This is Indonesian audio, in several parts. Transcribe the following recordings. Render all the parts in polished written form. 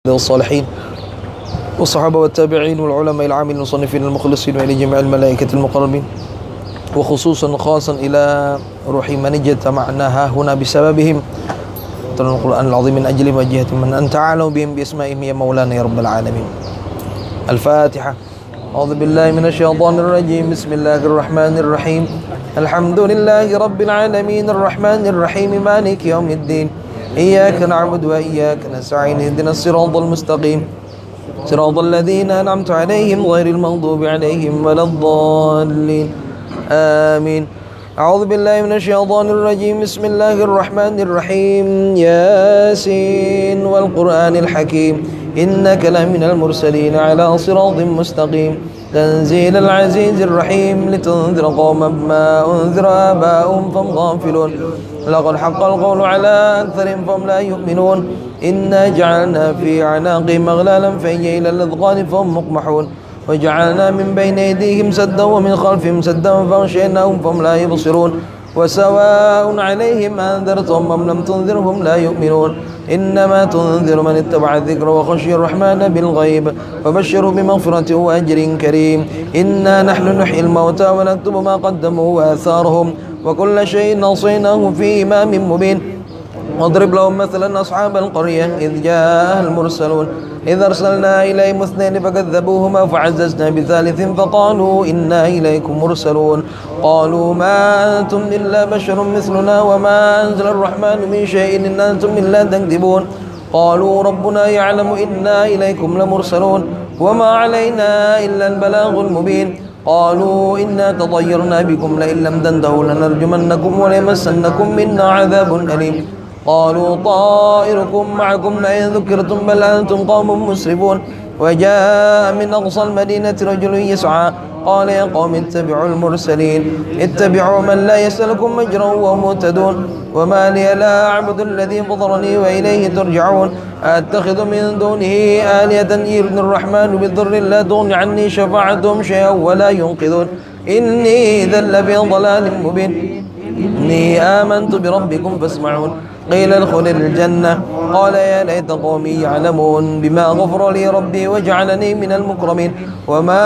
الصالحين والصحابة والتابعين والعلماء العاملين المصنفين المخلصين وإلى جميع الملائكة المقربين وخصوصا خاصا إلى روح من اجتمعنا هنا بسببهم ترى القرآن العظيم من أجل وجهة من أنت أعلم بهم باسمائهم يا مولانا يا رب العالمين. الفاتحة. أعوذ بالله من الشيطان الرجيم. بسم الله الرحمن الرحيم. الحمد لله رب العالمين الرحمن الرحيم مالك يوم الدين إياك نعبد وإياك نستعين اهدنا الصراط المستقيم صراط الذين أنعمت عليهم غير المغضوب عليهم ولا الضالين آمين. أعوذ بالله من الشيطان الرجيم. بسم الله الرحمن الرحيم. ياسين والقرآن الحكيم إنك لمن المرسلين على صراط مستقيم تنزيل العزيز الرحيم لتنذر قوما ما أنذر آباؤهم فهم غافلون لقد حق القول على أكثرهم فهم لا يؤمنون إنا جعلنا في أعناقهم أغلالا فهي إلى الأذقان فهم مقمحون وجعلنا من بين أيديهم سدا ومن خلفهم سدا فغشيناهم فهم لا يبصرون وسواء عليهم أنذرتهم أم لم تنذرهم لا يؤمنون إنما تنذر من اتبع الذكر وخشي الرحمن بالغيب فبشره بمغفرة وأجر كريم. إنا نحن نحيي الموتى ونكتب ما قدموا وآثارهم وكل شيء نصيناه في إمام مبين. واضرب لهم مثلا أصحاب القرية إذ جاء المرسلون إذ أرسلنا إليهم اثنين فكذبوهما فعززنا بثالث فقالوا إنا إليكم مرسلون قالوا ما أنتم إلا بشر مثلنا وما أنزل الرحمن من شيء إن أنتم إلا تكذبون قالوا ربنا يعلم إنا إليكم لمرسلون وما علينا إلا البلاغ المبين قالوا إنا تطيرنا بكم لئن لم تنتهوا لنرجمنكم وليمسنكم منا عذاب أليم قالوا طائركم معكم لئن ذكرتم بل أنتم قوم مسرفون وجاء من أقصى المدينة رجل يسعى قال يا قوم اتبعوا المرسلين اتبعوا من لا يسألكم أجرا وهم مهتدون وما لي لا أعبد الذي فطرني وإليه ترجعون أتخذ من دونه آلهة يردن الرحمن بالضر لا تغن عني شفاعتهم شيئا ولا ينقذون إني إذا لفي ضلال مبين إني آمنت بربكم فاسمعون قيل ادخل الجنة قال يا ليت قومي يعلمون بما غفر لي ربي وجعلني من المكرمين وما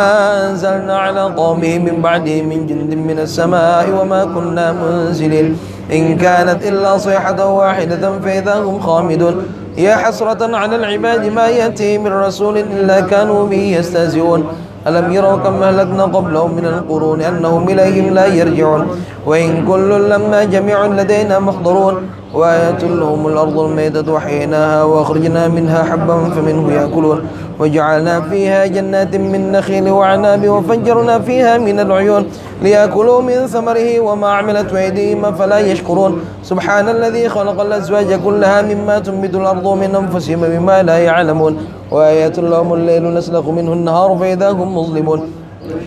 أنزلنا على قومه من بعده من جند من السماء وما كنا منزلين إن كانت إلا صيحة واحدة فإذا هم خامدون يا حسرة على العباد ما يأتي من رسول إلا كانوا به يستهزئون ألم يروا كم أهلكنا قبلهم من القرون أنهم إليهم لا يرجعون وإن كل لما جميع لدينا محضرون وآية لهم الأرض الميتة وحييناها وأخرجنا منها حبا فمنه يأكلون وجعلنا فيها جنات من نخيل وعناب وفجرنا فيها من العيون ليأكلوا من ثمره وما عملت أيديهم فلا يشكرون سبحان الذي خلق الأزواج كلها مما تنبت الأرض من أنفسهم بما لا يعلمون وآية لهم الليل نسلخ منه النهار فإذا هم مظلمون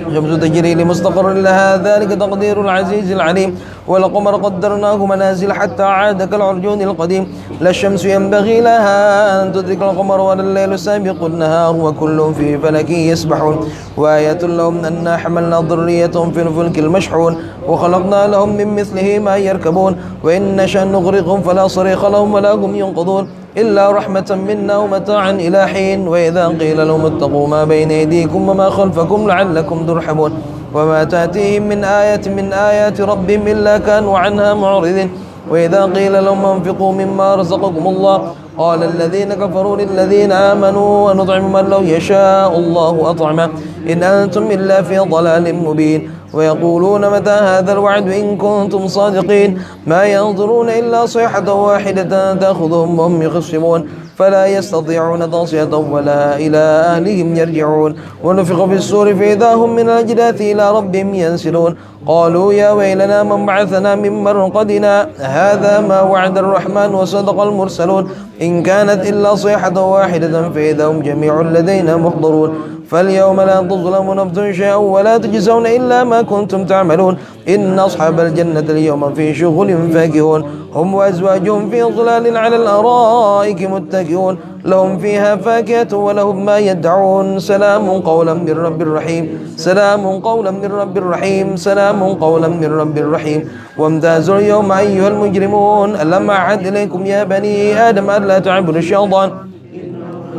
الشمس تجري لمستقر لها ذلك تقدير العزيز العليم والقمر قدرناه منازل حتى عاد كالعرجون القديم لا الشمس ينبغي لها أن تدرك القمر ولا الليل سابق النهار وكل في فلك يسبحون وآية لهم أنا حملنا ذريتهم في الفلك المشحون وخلقنا لهم من مثله ما يركبون وإن نشأ نغرقهم فلا صريخ لهم ولا هم ينقذون إلا رحمة منا ومتاعا إلى حين وإذا قيل لهم اتقوا ما بين أيديكم وما خلفكم لعلكم ترحمون وما تأتيهم من آية من آيات ربهم إلا كانوا عنها معرضين وإذا قيل لهم انفقوا مما رزقكم الله قال الذين كفروا للذين آمنوا ونطعم من لو يشاء الله أطعمه إن أنتم إلا في ضلال مبين ويقولون متى هذا الوعد إن كنتم صادقين ما ينظرون إلا صيحة واحدة تأخذهم وهم يخصمون فلا يستطيعون توصية ولا إلى أهلهم يرجعون ونفخ في الصور فإذا هم من الأجداث إلى ربهم ينسلون قالوا يا ويلنا من بعثنا من مرقدنا هذا ما وعد الرحمن وصدق المرسلون إن كانت إلا صيحة واحدة فإذا هم جميع لدينا محضرون فاليوم لا تظلم نفس شيئا ولا تجزون إلا ما كنتم تعملون إن أصحاب الجنة اليوم في شغل فاكهون هم وأزواجهم في ظلال على الأرائك متكئون لهم فيها فاكهة ولهم ما يدعون سلام قولا من رب رحيم سلام قولا من رب رحيم سلام قولا من رب رحيم وامتازوا اليوم أيها المجرمون ألم أعهد إليكم يا بني آدم ألا تعبدوا الشيطان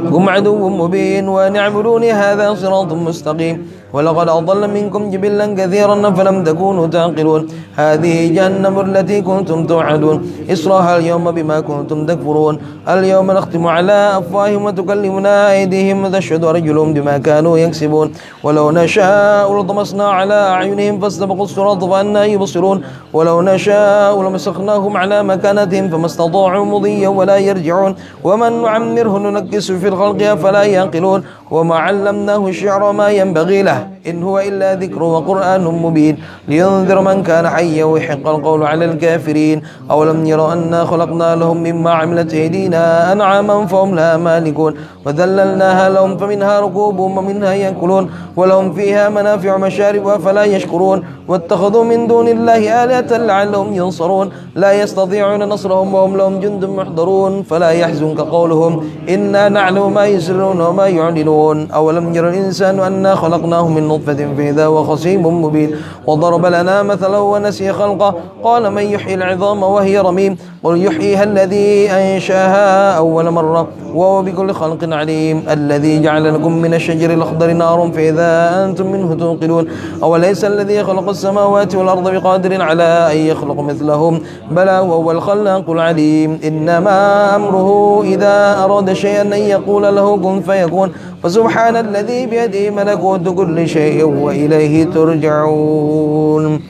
هم عدو مبين وأن اعبدوني هذا صراط مستقيم ولقد أضل منكم جبلا كثيرا فلم تكونوا تعقلون هذه جهنم التي كنتم توعدون اصلاها اليوم بما كنتم تكفرون اليوم نختم على أفواههم وتكلمنا أيديهم وتشهد أرجلهم بما كانوا يكسبون ولو نشاء لطمسنا على أعينهم فاستبقوا الصراط فأنى يبصرون ولو نشاء لمسخناهم على مكانتهم فما استطاعوا مضيا ولا يرجعون ومن نعمره ننكس في الخلق أفلا يعقلون وما علمناه الشعر ما ينبغي له إن هو إلا ذكر وقرآن مبين لينذر من كان حيا ويحق القول على الكافرين أولم يروا أنا خلقنا لهم مما عملت أيدينا أنعاما فهم لها مالكون وذللناها لهم فمنها ركوبهم ومنها يأكلون ولهم فيها منافع مشارب فلا يشكرون واتخذوا من دون الله آلهة لعلهم ينصرون لا يستطيعون نصرهم وهم لهم جند محضرون فلا يحزنك قولهم إنا نعلم ما يسرون وما يعلنون أولم ير الإنسان أنا خلقناه من نطفة فإذا هو خصيم مبين وضرب لنا مثلا ونسي خلقه قال من يحيي العظام وهي رميم قل يحييها الذي أنشاها أول مرة وهو بكل خلق عليم الذي جعل لكم من الشجر الأخضر نار فإذا أنتم منه توقدون أوليس الذي خلق السماوات والأرض بقادر على أن يخلق مثلهم بلى وهو الخلاق العليم إنما أمره إذا أراد شيئا أن يقول له كن فيكون فسبحان الذي بيده ملكوت كل شيء وإليه ترجعون.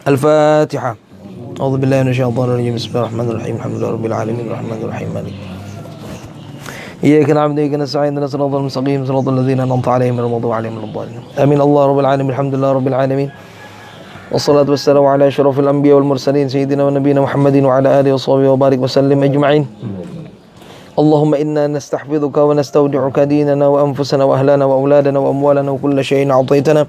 الفاتحة. أعوذ بالله من الشيطان الرجيم. بسم الله الرحمن الرحيم. الحمد لله رب العالمين الرحمن الرحيم مالك إياك نعبد وإياك نستعين اهدنا الصراط المستقيم صراط الذين أنعمت عليهم غير المغضوب عليهم ولا الضالين آمين. الله رب العالمين الحمد لله رب العالمين والصلاة والسلام على أشرف الأنبياء والمرسلين سيدنا ونبينا محمد وعلى آله وصحبه وبارك وسلم أجمعين. اللهم إنا نستحفظك ونستودعك ديننا وأنفسنا وأهلنا وأولادنا وأموالنا وكل شيء أعطيتنا.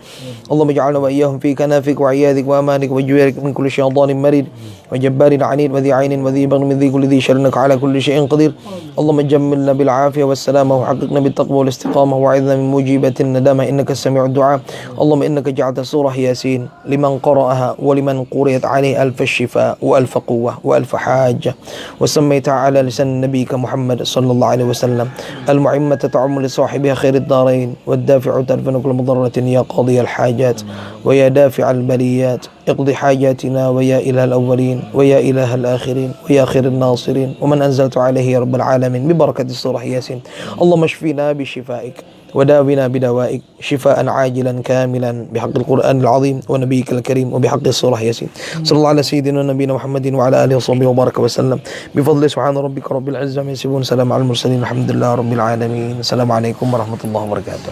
اللهم اجعلنا وإياهم في كنافك وعياذك وأمانك وجوارك من كل شيطان مريد وجبار عنيد وذي عين وذي بغي من ذي كل ذي شر إنك على كل شيء قدير. اللهم جملنا بالعافية والسلامة وحققنا بالتقوى والاستقامة وعذنا من موجبة الندامة إنك السميع الدعاء. اللهم إنك جعلت سورة ياسين لمن قرأها ولمن قرئت عليه ألف الشفاء وألف قوة وألف حاجة وسميتها على لسان نبيك محمد صلى الله عليه وسلم المعمة تعم لصاحبها خير الدارين والدافع تدفن كل مضرة يا قاضي الحاجات ويا دافع البليات اقضي حاجاتنا ويا إله الأولين ويا إله الآخرين ويا خير الناصرين ومن أنزلت عليه يا رب العالمين ببركة سورة ياسين. اللهم اشفينا بشفائك وداونا بدوائك شفاء عاجلا كاملا بحق القرآن العظيم ونبيك الكريم وبحق سورة ياسين. صلى الله على سيدنا نبينا محمد وعلى آله وصحبه وبارك وسلم بفضل سبحان ربك رب العزة عما يصفون سلام على المرسلين الحمد لله رب العالمين. السلام عليكم ورحمة الله وبركاته.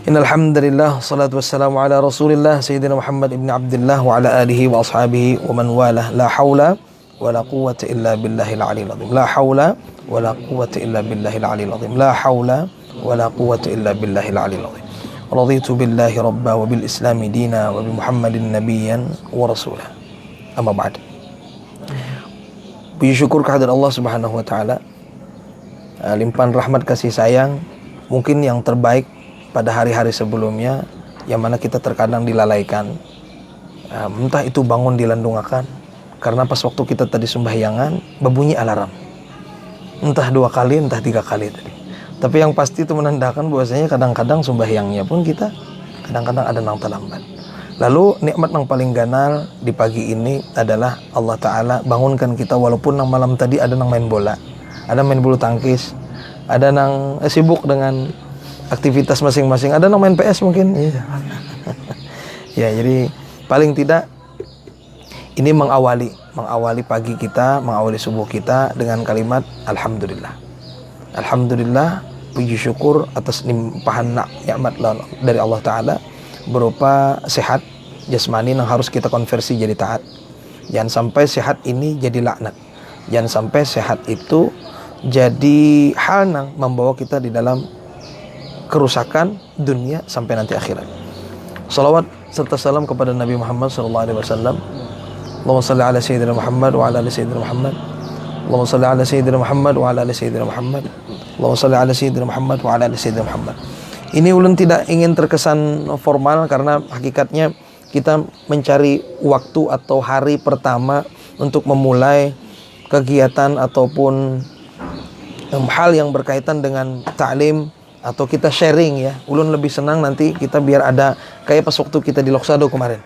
إن الحمد لله والصلاة والسلام على رسول الله سيدنا محمد بن عبد الله وعلى آله وأصحابه ومن والاه. لا حول ولا قوة إلا بالله العلي العظيم. لا حول ولا قوة إلا بالله العلي العظيم. لا حول ولا قوة إلا بالله العلي العظيم. رضيت بالله ربا وبالإسلام دينا وبمحمد نبيا ورسولا. أما بعد. Puji syukur kehadirat Allah Subhanahu wa taala. Limpahan rahmat kasih sayang mungkin yang terbaik pada hari-hari sebelumnya yang mana kita terkadang dilalaikan. Entah itu bangun dilandungakan karena pas waktu kita tadi sembahyangan berbunyi alarm. Entah 2 kali, entah 3 kali tadi. Tapi yang pasti itu menandakan bahwasanya kadang-kadang sembahyangnya pun kita kadang-kadang ada nang terlambat. Lalu nikmat yang paling ganal di pagi ini adalah Allah Ta'ala bangunkan kita walaupun nang malam tadi ada nang main bola, ada main bulu tangkis, ada nang sibuk dengan aktivitas masing-masing, ada nang main PS mungkin. Ya, jadi paling tidak ini mengawali pagi kita, mengawali subuh kita dengan kalimat Alhamdulillah. Alhamdulillah, puji syukur atas limpahan nikmat dari Allah Ta'ala berupa sehat jasmani yang harus kita konversi jadi taat. Jangan sampai sehat ini jadi laknat. Jangan sampai sehat itu jadi hal yang membawa kita di dalam kerusakan dunia sampai nanti akhirat. Salawat serta salam kepada Nabi Muhammad SAW. Allahumma salli ala Sayyidina Muhammad wa ala ali Sayyidina Muhammad. Allahumma salli ala Sayyidina Muhammad wa ala ali Sayyidina Muhammad. Allahumma salli ala Sayyidina Muhammad wa ala ali Sayyidina Muhammad. Ini ulun tidak ingin terkesan formal karena hakikatnya kita mencari waktu atau hari pertama untuk memulai kegiatan ataupun hal yang berkaitan dengan ta'lim atau kita sharing ya. Ulun lebih senang nanti kita biar ada kayak pas waktu kita di Loksado kemarin.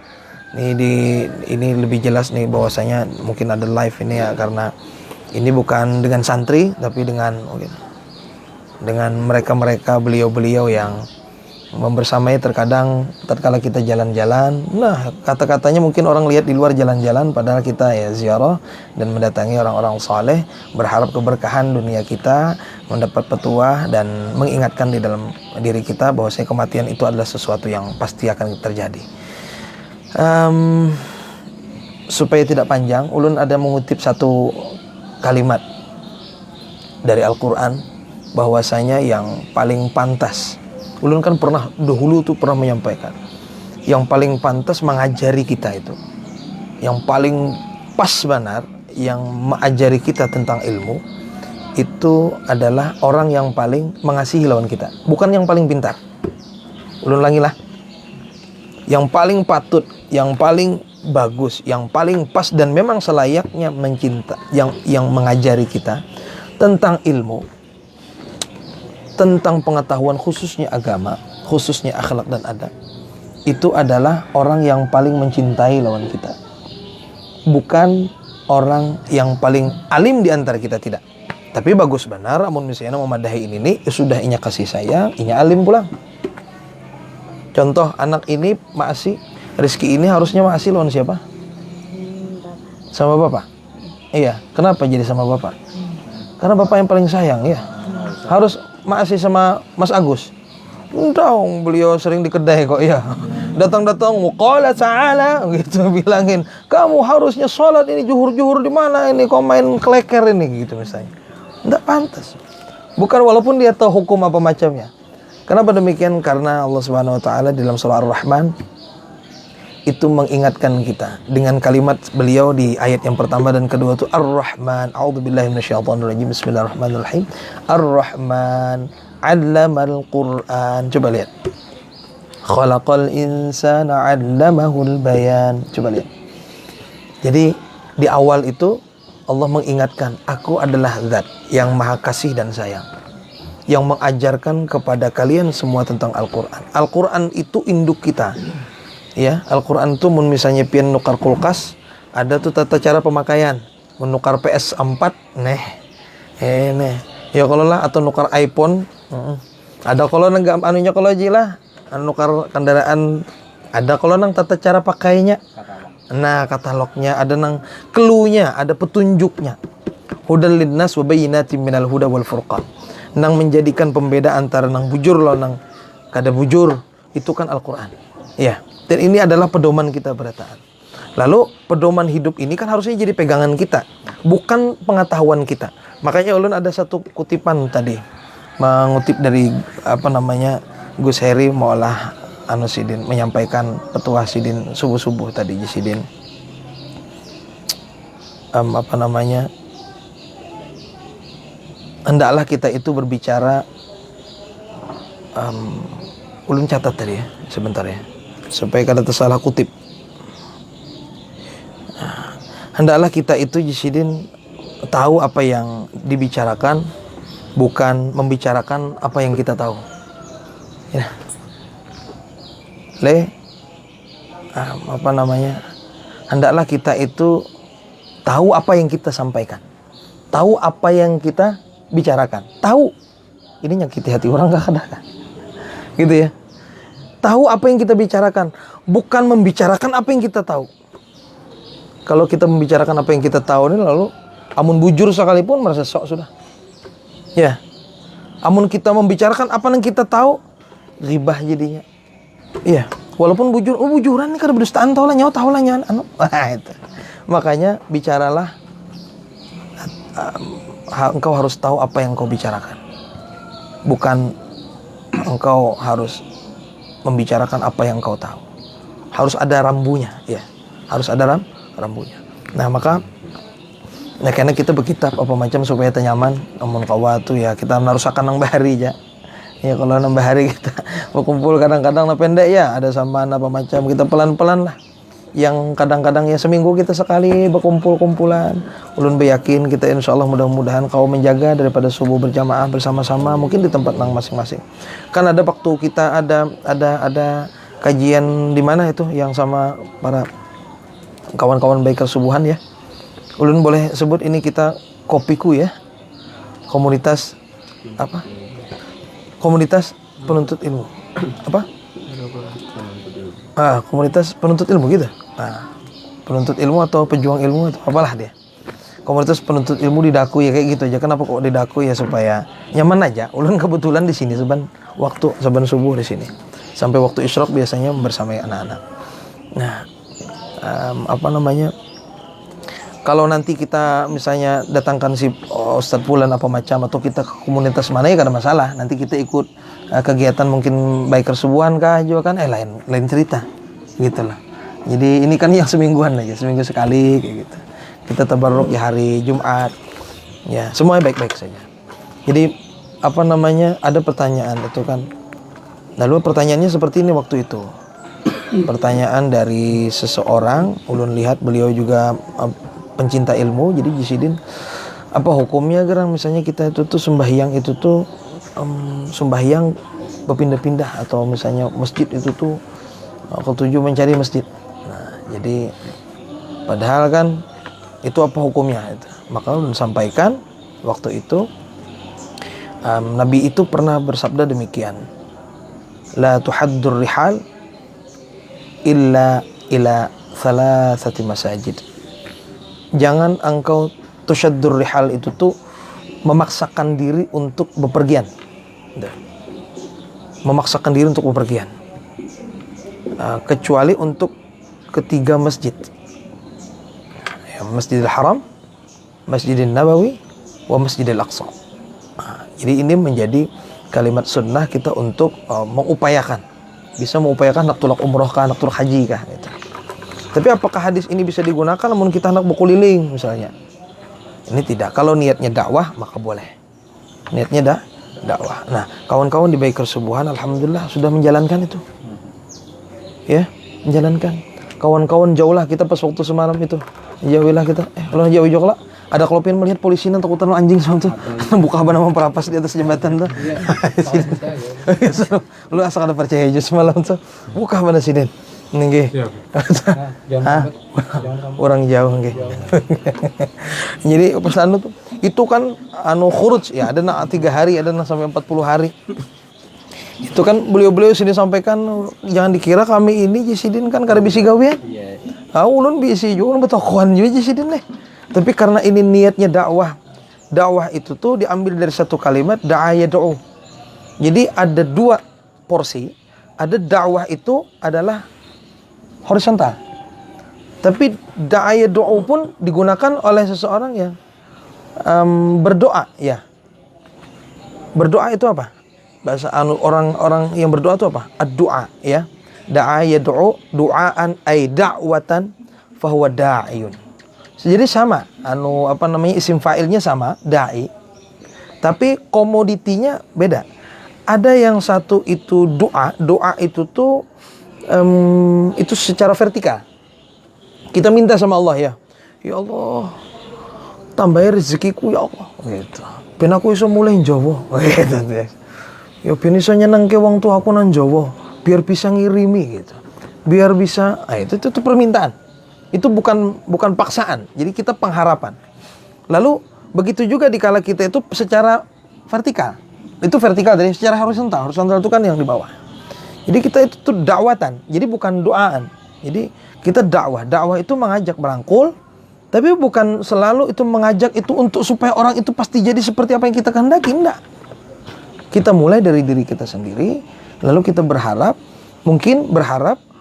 Ini lebih jelas nih bahwasanya mungkin ada live ini ya, karena ini bukan dengan santri tapi dengan mereka beliau-beliau yang membersamai terkadang tatkala kita jalan-jalan. Nah, kata-katanya mungkin orang lihat di luar jalan-jalan, padahal kita ya ziarah dan mendatangi orang-orang saleh, berharap keberkahan dunia kita, mendapat petuah dan mengingatkan di dalam diri kita bahwasanya kematian itu adalah sesuatu yang pasti akan terjadi. Supaya tidak panjang, ulun ada mengutip satu kalimat dari Al-Quran bahwasanya yang paling pantas, ulun kan pernah dahulu tuh pernah menyampaikan, yang paling pantas mengajari kita itu, yang paling pas benar yang mengajari kita tentang ilmu itu adalah orang yang paling mengasihi lawan kita, bukan yang paling pintar. Ulun ulangilah, yang paling patut, yang paling bagus, yang paling pas dan memang selayaknya mencinta, yang mengajari kita tentang ilmu, tentang pengetahuan khususnya agama, khususnya akhlak dan adab, itu adalah orang yang paling mencintai lawan kita, bukan orang yang paling alim di antara kita, tidak. Tapi bagus benar amun misalnya memadahi ini nih, sudah inya kasih sayang, inya alim pulang. Contoh anak ini maasi, Rizki ini harusnya maasi lawan siapa? Sama bapak. Iya, kenapa jadi sama bapak? Karena bapak yang paling sayang ya. Harus maasi sama Mas Agus. Dong, beliau sering di kedai kok ya. Datang-datang qala ta'ala gitu bilangin, "Kamu harusnya sholat ini juhur-juhur di mana ini? Kok main kleker ini?" gitu misalnya. Enggak pantas. Bukan walaupun dia tahu hukum apa macamnya. Kenapa demikian? Karena Allah Subhanahu wa taala dalam surah Ar-Rahman itu mengingatkan kita dengan kalimat beliau di ayat yang pertama dan kedua itu Ar-Rahman. A'udzubillahi minasyaitonirrajim. Bismillahirrahmanirrahim. Ar-Rahman 'allamal Qur'an. Coba lihat. Khalaqal insana 'allamahul bayan. Coba lihat. Jadi di awal itu Allah mengingatkan, aku adalah zat yang maha kasih dan sayang, yang mengajarkan kepada kalian semua tentang Al-Quran. Al-Quran itu induk kita. Ya, Al-Quran itu misalnya pian nukar kulkas, ada tuh tata cara pemakaian. Menukar PS4, ya kalau lah, atau nukar iPhone, ada kalau nang anunya kalau aja lah, nukar kendaraan, ada kalau nang tata cara pakainya. Nah, katalognya, ada nang clue-nya, ada petunjuknya. Hudal linnas wa bayyinatin minal huda wal furqan. Nang menjadikan pembeda antara nang bujur lawan nang kada bujur, itu kan Al-Qur'an. Ya, dan ini adalah pedoman kita berataan. Lalu pedoman hidup ini kan harusnya jadi pegangan kita, bukan pengetahuan kita. Makanya ulun ada satu kutipan tadi, mengutip dari Gus Heri Maulah Sidin menyampaikan petuah Sidin subuh-subuh tadi Sidin hendaklah kita itu berbicara, ulun catat tadi ya sebentar ya supaya kada tersalah kutip. Hendaklah kita itu Sidin tahu apa yang dibicarakan, bukan membicarakan apa yang kita tahu ya. Hendaklah kita itu tahu apa yang kita sampaikan, tahu apa yang kita bicarakan, tahu ini nyakiti hati orang gak ada kan? Gitu ya. Tahu apa yang kita bicarakan, bukan membicarakan apa yang kita tahu. Kalau kita membicarakan apa yang kita tahu ini, lalu amun bujur sekalipun merasa sok sudah. Ya. Amun kita membicarakan apa yang kita tahu, ribah jadinya. Iya. Walaupun bujuran ini kada berdustaan tahu lah itu. Makanya bicaralah, engkau harus tahu apa yang engkau bicarakan, bukan engkau harus membicarakan apa yang engkau tahu. Harus ada rambunya, ya. Harus ada rambunya. Nah, maka karena kita berkitab apa macam supaya nyaman, namun kawa tu ya kita harus akan nang bahari aja. Ya kalau nambah hari kita berkumpul kadang-kadang pendek ya, ada sampan apa macam, kita pelan-pelan lah. yang kadang-kadang ya seminggu kita sekali berkumpul-kumpulan. Ulun yakin kita insya Allah mudah-mudahan kau menjaga daripada subuh berjamaah bersama-sama mungkin di tempat nang masing-masing. Kan ada waktu kita ada kajian di mana itu yang sama para kawan-kawan biker subuhan ya. Ulun boleh sebut ini kita kopiku ya. Komunitas apa? Komunitas penuntut ilmu. Apa? Komunitas penuntut ilmu gitu. Penuntut ilmu atau pejuang ilmu atau apalah dia. Komunitas penuntut ilmu di Daku ya kayak gitu aja. Kenapa kok di Daku ya supaya nyaman aja. Ulun kebetulan di sini saban subuh di sini. Sampai waktu isyraq biasanya bersama anak-anak. Nah, kalau nanti kita misalnya datangkan si Ustadz Fulan apa macam atau kita ke komunitas mana ya gak ada masalah. Nanti kita ikut kegiatan mungkin biker subuhan kah juga kan lain cerita gitu lah. Jadi ini kan yang semingguan aja, seminggu sekali kayak gitu. Kita tabarruk di hari Jumat. Ya, semuanya baik-baik saja. Jadi ada pertanyaan itu kan. Lalu pertanyaannya seperti ini waktu itu. Pertanyaan dari seseorang, ulun lihat beliau juga pencinta ilmu, jadi Jisidin, apa hukumnya gerang misalnya kita itu tuh sembahyang itu tuh sembahyang berpindah-pindah atau misalnya masjid itu tuh ketujuh mencari masjid. Nah, jadi padahal kan itu apa hukumnya itu. Maka ulun sampaikan waktu itu Nabi itu pernah bersabda demikian. La tuhaddur rihal illa ila thalathati masajid. Jangan engkau tushaddur rihal itu tuh memaksakan diri untuk bepergian. Memaksakan diri untuk bepergian. Kecuali untuk ketiga masjid. Ya, Masjidil Haram, Masjidil Nabawi, wa Masjidil Aqsa. Jadi ini menjadi kalimat sunnah kita untuk mengupayakan. Bisa mengupayakan nak tulak umroh kah, nak tulak haji kah gitu. Tapi apakah hadis ini bisa digunakan namun kita nak berkeliling misalnya? Ini tidak. Kalau niatnya dakwah maka boleh. Niatnya dakwah. Nah, kawan-kawan di biker subuhan alhamdulillah sudah menjalankan itu. Ya, menjalankan. Kawan-kawan jauhlah kita pas waktu semalam itu. Jauhilah kita. Kalau jauh lah. Ada kelopin melihat polisi nang takutan anjing sama tuh. Buka nama perapas di atas jembatan tuh. Lu asal ada percaya aja semalam tuh. Buka mana sini. Nggih. Orang jauh nggih. Jadi pesan tuh itu kan khuruj ya, ada 3 hari, ada sampai 40 hari. Itu kan beliau-beliau sini sampaikan jangan dikira kami ini Jisidin kan kada bisi gawean. Ulun bisi juga betokohan juga Jisidin deh. Tapi karena ini niatnya dakwah. Dakwah itu tuh diambil dari satu kalimat da'a yad'u. Jadi ada 2 porsi. Ada dakwah itu adalah horizontal. Tapi da'a yad'u pun digunakan oleh seseorang yang berdoa ya. Berdoa itu apa? Bahasa orang-orang yang berdoa itu apa? Ad-du'a ya. Da'a yad'u du'aan ay da'watan fahuwa da'iyun. Jadi sama, isim fa'ilnya sama, da'i. Tapi komoditinya beda. Ada yang satu itu doa itu tuh itu secara vertikal. Kita minta sama Allah ya Allah, tambahin rezekiku ya Allah, gitu. Ben aku iso mulai Jawa, gitu. Ya ben iso nyenengke wong tua aku nang Jawa, biar bisa ngirimi gitu. Biar bisa, itu permintaan. Itu bukan paksaan. Jadi kita pengharapan. Lalu begitu juga dikala kita itu secara vertikal. Itu vertikal dari secara horizontal. Horizontal itu kan yang di bawah. Jadi kita itu tuh dakwatan. Jadi bukan doaan. Jadi kita dakwah. Dakwah itu mengajak merangkul, tapi bukan selalu itu mengajak itu untuk supaya orang itu pasti jadi seperti apa yang kita kehendaki. Enggak. Kita mulai dari diri kita sendiri, lalu kita berharap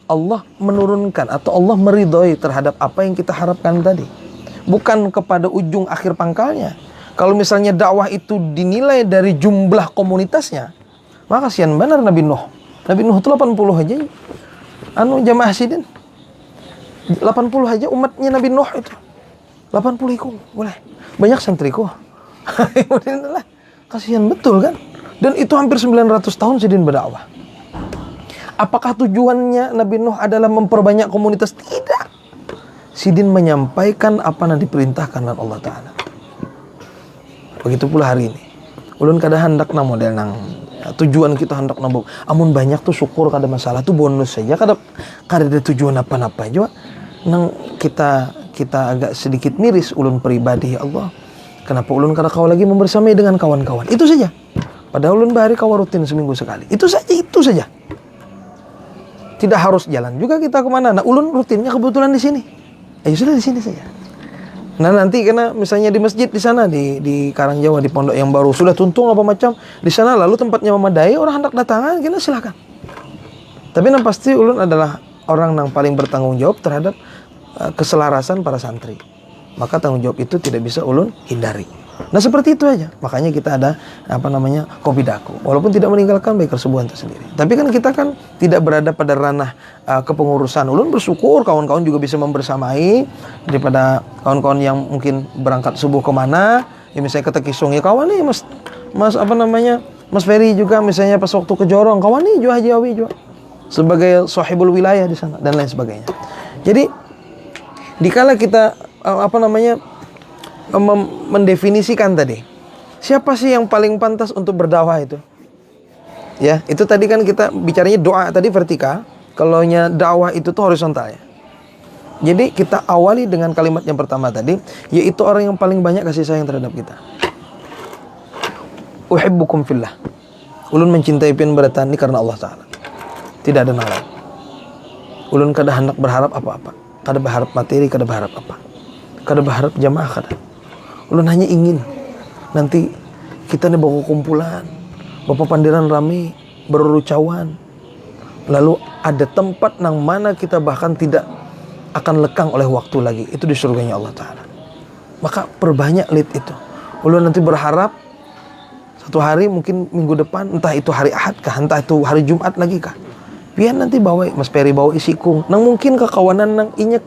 Allah menurunkan atau Allah meridhoi terhadap apa yang kita harapkan tadi. Bukan kepada ujung akhir pangkalnya. Kalau misalnya dakwah itu dinilai dari jumlah komunitasnya, maka kasihan benar Nabi Nuh. Nabi Nuh itu 80 aja. Jamaah sidin. 80 aja umatnya Nabi Nuh itu. 80 ikut boleh. Banyak santriku. Kasihan betul kan? Dan itu hampir 900 tahun sidin berdakwah. Apakah tujuannya Nabi Nuh adalah memperbanyak komunitas? Tidak. sidin menyampaikan apa yang diperintahkan oleh Allah Ta'ala. Begitu pula hari ini. Ulun kada hendak na model nang tujuan kita hendak nambah. Amun banyak tuh syukur, kada masalah tuh bonus saja. Kada ada tujuan apa-apa juga. Nang kita agak sedikit miris ulun pribadi, ya Allah. Kenapa ulun kada kau lagi membersamai dengan kawan-kawan? Itu saja. Padahal ulun bahari kau rutin seminggu sekali. Itu saja. Tidak harus jalan juga kita kemana. Nah ulun rutinnya kebetulan di sini. Ya sudah di sini saja. Nah nanti karena misalnya di masjid di sana di Karangjawa, di pondok yang baru sudah tuntung apa macam di sana, lalu tempatnya memadai, orang hendak datangan, kita silakan. Tapi yang pasti ulun adalah orang yang paling bertanggung jawab terhadap keselarasan para santri. Maka tanggung jawab itu tidak bisa ulun hindari. Nah seperti itu aja. Makanya kita ada kopi daku. Walaupun tidak meninggalkan baik kesubuhan tersendiri. Tapi kan kita kan tidak berada pada ranah kepengurusan. Ulun bersyukur kawan-kawan juga bisa membersamai daripada kawan-kawan yang mungkin berangkat subuh kemana. Ya misalnya ke Tekisung, ya kawan nih Mas Ferry juga misalnya pas waktu ke Jorong, kawan nih juga Haji Awi juga sebagai sahibul wilayah di sana dan lain sebagainya. Jadi dikala kita mendefinisikan tadi siapa sih yang paling pantas untuk berdakwah itu, ya itu tadi kan kita bicaranya doa tadi vertikal, kalau nya dakwah itu tuh horizontal ya. Jadi kita awali dengan kalimat yang pertama tadi, yaitu orang yang paling banyak kasih sayang terhadap kita. Uhibbukum fillah. Ulun mencintai pian beratani karena Allah Ta'ala, tidak ada yang lain. Ulun kada hendak berharap apa-apa, kada berharap materi, kada berharap apa, kada berharap jamaah, kada. Ulun hanya ingin nanti kita nih bawa kumpulan, bapak pandiran rame, berurucawan, lalu ada tempat nang mana kita bahkan tidak akan lekang oleh waktu lagi, itu di surganya Allah Ta'ala. Maka perbanyak lead itu. Ulun nanti berharap satu hari mungkin minggu depan, entah itu hari Ahad kah, entah itu hari Jumat lagi kah, biar nanti bawa Mas Peri bawa isikung nang mungkin kekawanan nang inya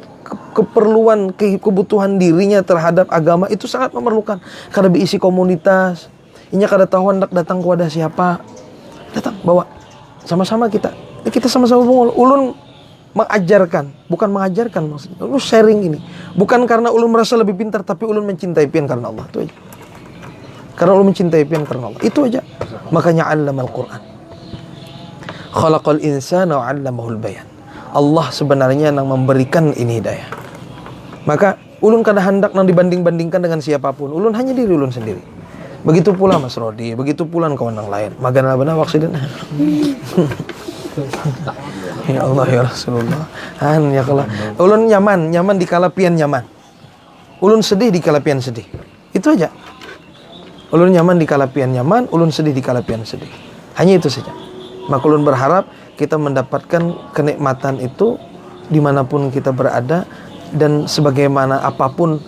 keperluan kebutuhan dirinya terhadap agama itu sangat memerlukan. Kada diisi komunitas, inya kada tahu hendak datang kepada siapa, datang bawa sama-sama kita sama-sama ulun mengajarkan, bukan mengajarkan maksudnya ulun sharing ini bukan karena ulun merasa lebih pintar, tapi ulun mencintai pian karena Allah, itu aja. Karena ulun mencintai pian karena Allah, itu aja. Makanya 'allamal Qur'an, khalaqal insana wa 'allamahul bayan. Allah sebenarnya yang memberikan ini hidayah. Maka ulun kada hendak nang dibanding-bandingkan dengan siapapun. Ulun hanya diri ulun sendiri. Begitu pula Mas Rodi, begitu pula kawan yang lain. Magana benar maksudnya. Ya Allah ya Rasulullah. Ya kalau ulun nyaman dikala pian nyaman. Ulun sedih dikala pian sedih. Itu aja. Ulun nyaman dikala pian nyaman, ulun sedih dikala pian sedih. Hanya itu saja. Maka ulun berharap kita mendapatkan kenikmatan itu dimanapun kita berada dan sebagaimana apapun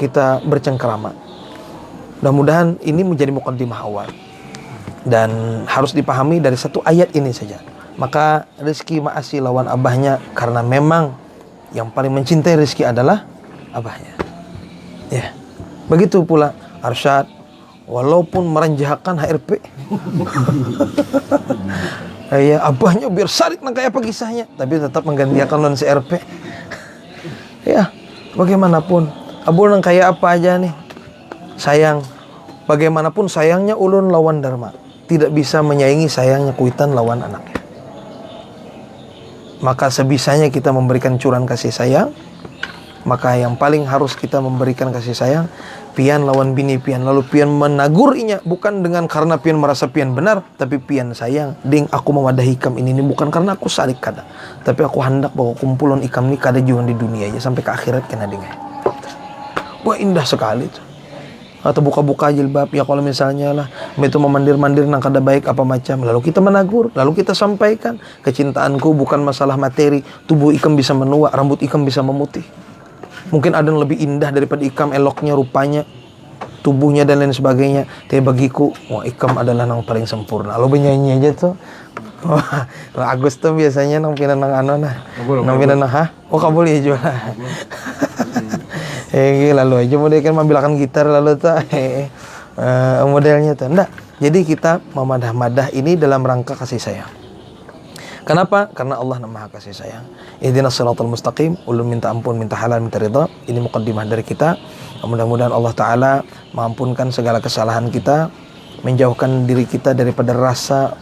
kita bercengkerama. Mudah-mudahan ini menjadi muqaddimah awal dan harus dipahami dari satu ayat ini saja. Maka rezeki ma'asi lawan abahnya, karena memang yang paling mencintai rezeki adalah abahnya. Ya, begitu pula Arsyad, walaupun merenjahkan HRP. Ya abahnya biar sarik nang kayak apa kisahnya, tapi tetap menggantikan non CRP. Ya, bagaimanapun abul nang kayak apa aja nih sayang, bagaimanapun sayangnya ulun lawan Dharma tidak bisa menyaingi sayangnya Kuitan lawan anaknya. Maka sebisanya kita memberikan curahan kasih sayang, maka yang paling harus kita memberikan kasih sayang pian lawan bini pian, lalu pian menagur inya bukan dengan karena pian merasa pian benar, tapi pian sayang ding aku memadahi ikam ini bukan karena aku sarik kada, tapi aku hendak bawa kumpulan ikam ni kada juang di dunia aja sampai ke akhirat kena dengai. Wah indah sekali itu. Atau buka-buka jilbab ya, kalau misalnya lah itu memandir-mandir nang kada baik apa macam, lalu kita menagur, lalu kita sampaikan kecintaanku bukan masalah materi, tubuh ikam bisa menua, rambut ikam bisa memutih. Mungkin ada yang lebih indah daripada ikam, eloknya, rupanya, tubuhnya dan lain sebagainya. Tapi bagiku, wah ikam adalah yang paling sempurna. Lo bernyanyi aja tuh. Agus tuh biasanya nang pinan nang ano nah. Nang pinan nang ha? Oh kabul ya juga. Lalu aja model kan membilakan gitar lalu tuh. Modelnya tuh. Enggak. Jadi kita memadah-madah ini dalam rangka kasih sayang. Kenapa? Karena Allah Maha Kasih Sayang. Ihdinas siratal mustaqim. Ulun minta ampun, minta halal, minta ridha. Ini mukaddimah dari kita. Mudah-mudahan Allah Ta'ala mengampunkan segala kesalahan kita, menjauhkan diri kita daripada rasa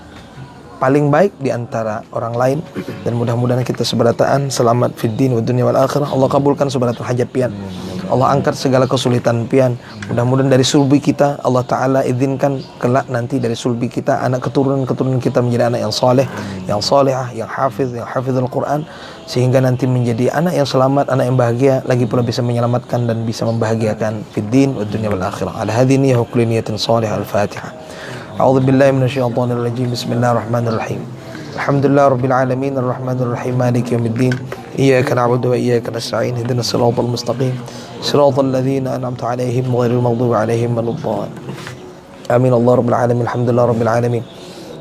paling baik di antara orang lain, dan mudah-mudahan kita seberataan selamat fid din wa dunya wal akhirah. Allah kabulkan seberatan hajat pian. Allah angkat segala kesulitan pian. Mudah-mudahan dari sulbi kita Allah Ta'ala izinkan kelak nanti dari sulbi kita anak keturunan kita menjadi anak yang soleh, yang solehah, yang hafizul Quran, sehingga nanti menjadi anak yang selamat, anak yang bahagia, lagi pula bisa menyelamatkan dan bisa membahagiakan fid din wa dunya wal akhirah. Ala hadhihi wa kulli niyatin salihah. Al-Fatihah. A'udzu billahi minasyaitonir rajim. Bismillahirrahmanirrahim. Alhamdulillah rabbil alamin arrahmanir rahim maliki yaumiddin. Iyyaka na'budu wa iyyaka nasta'in. Ihdinas siratal mustaqim. Siratal ladzina an'amta 'alaihim ghairil maghdubi 'alaihim waladdallin. Amin. Allah rabbil alamin. Alhamdulillah rabbil alamin.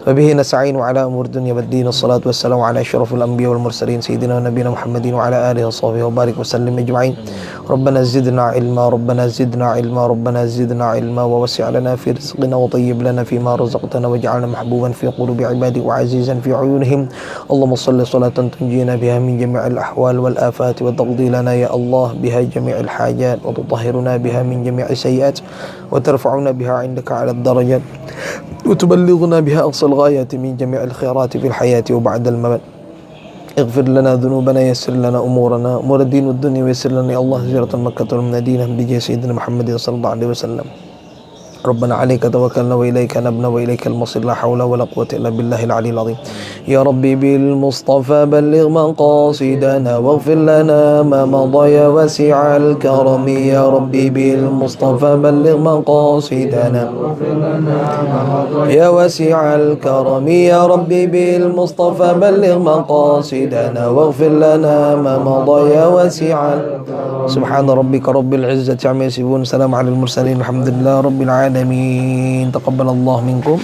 وبه نستعين على أمور الدنيا والدين. والصلاة والسلام على أشرف الأنبياء والمرسلين سيدنا ونبينا محمد وعلى آله وصحبه وبارك وسلم أجمعين. ربنا زدنا علما ربنا زدنا علما ربنا زدنا علما ووسع لنا في رزقنا وطيب لنا فيما رزقتنا واجعلنا محبوبا في قلوب عبادك وعزيزا في عيونهم. اللهم صل صلاة تنجينا بها من جميع الأحوال والآفات وتقضي لنا يا الله بها جميع الحاجات وتطهرنا بها من جميع السيئات وترفعنا بها عندك على الدرجات وتبلغنا بها أقصى الغايات من جميع الخيرات في الحياة وبعد الممات. اغفر لنا ذنوبنا يسر لنا أمورنا أمور الدين والدنيا ويسر لنا يا الله هجرة مكة والمدينة بجاه سيدنا محمد صلى الله عليه وسلم. ربنا عليك توكلنا وإليك نبنا وإليك المصير لا حول ولا قوة إلا بالله العلي العظيم. يا ربي بالمصطفى بلغ مقاصدنا واغفر لنا ما مضى يا واسع الكرم. يا ربي بالمصطفى بلغ مقاصدنا يا واسع الكرم. يا ربي بالمصطفى بلغ مقاصدنا واغفر لنا ما مضى يا واسع. سبحان ربك رب العزة عما يصفون. سلام على المرسلين. الحمد لله رب العالمين. تقبل الله منكم.